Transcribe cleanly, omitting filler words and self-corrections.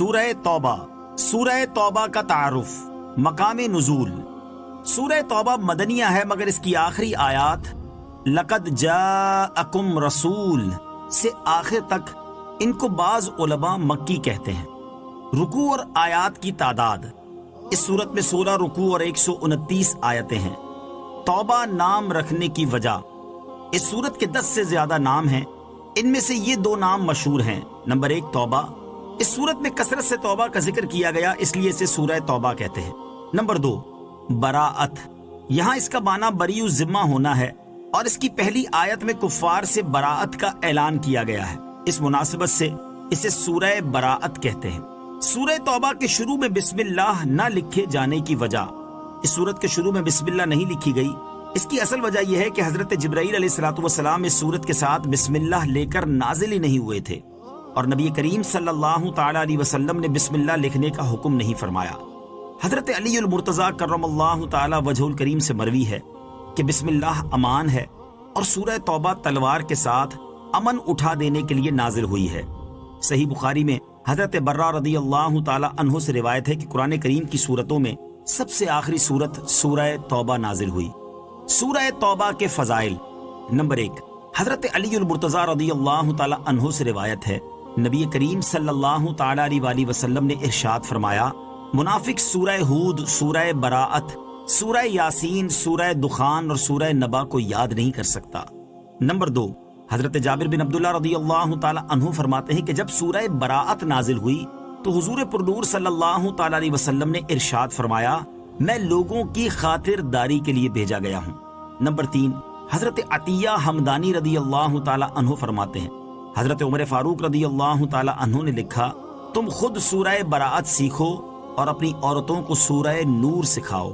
سورہ توبہ۔ سورہ توبہ کا تعارف، مقام نزول۔ سورہ توبہ مدنیہ ہے مگر اس کی آخری آیات لقد جاءکم رسول سے آخر تک ان کو بعض علماء مکی کہتے ہیں۔ رکوع اور آیات کی تعداد، اس صورت میں 16 رکوع اور 129 آیتیں ہیں۔ توبہ نام رکھنے کی وجہ، اس صورت کے 10 سے زیادہ نام ہیں، ان میں سے یہ 2 نام مشہور ہیں۔ نمبر 1 توبہ، اس صورت میں کثرت سے توبہ کا ذکر کیا گیا اس لیے اسے سورہ توبہ کہتے ہیں۔ نمبر 2 براءت، یہاں اس کا معنی بری الذمہ ہونا ہے اور اس کی پہلی آیت میں کفار سے براءت کا اعلان کیا گیا ہے، اس مناسبت سے اسے سورہ براءت کہتے ہیں۔ سورہ توبہ کے شروع میں بسم اللہ نہ لکھے جانے کی وجہ، اس سورت کے شروع میں بسم اللہ نہیں لکھی گئی، اس کی اصل وجہ یہ ہے کہ حضرت جبرائیل علیہ السلام اس سورت کے ساتھ بسم اللہ لے کر نازل ہی نہیں ہوئے تھے، اور نبی کریم صلی اللہ تعالی علیہ وسلم نے بسم اللہ لکھنے کا حکم نہیں فرمایا۔ حضرت علی المرتضیٰ کرم اللہ تعالی وجہ الکریم سے مروی ہے کہ بسم اللہ امان ہے، اور سورہ توبہ تلوار کے ساتھ امن اٹھا دینے کے لیے نازل ہوئی ہے۔ صحیح بخاری میں حضرت برہ رضی اللہ تعالی عنہ سے روایت ہے کہ قرآن کریم کی سورتوں میں سب سے آخری سورت سورہ توبہ نازل ہوئی۔ سورہ توبہ کے فضائل، نمبر 1 حضرت علی المرتضیٰ رضی اللہ تعالی عنہ سے روایت ہے، نبی کریم صلی اللہ تعالی علیہ وسلم نے ارشاد فرمایا، منافق سورہ ہود، سورہ براءت، سورہ یاسین، سورہ دخان اور سورہ نبا کو یاد نہیں کر سکتا۔ نمبر 2 حضرت جابر بن عبداللہ رضی اللہ تعالی عنہ فرماتے ہیں کہ جب سورہ براءت نازل ہوئی تو حضور پرنور صلی اللہ تعالی علیہ وسلم نے ارشاد فرمایا، میں لوگوں کی خاطر داری کے لیے بھیجا گیا ہوں۔ نمبر 3 حضرت عطیہ حمدانی رضی اللہ تعالی عنہ فرماتے ہیں، حضرت عمر فاروق رضی اللہ تعالی عنہ نے لکھا، تم خود سورہ براءت سیکھو اور اپنی عورتوں کو سورہ نور سکھاؤ۔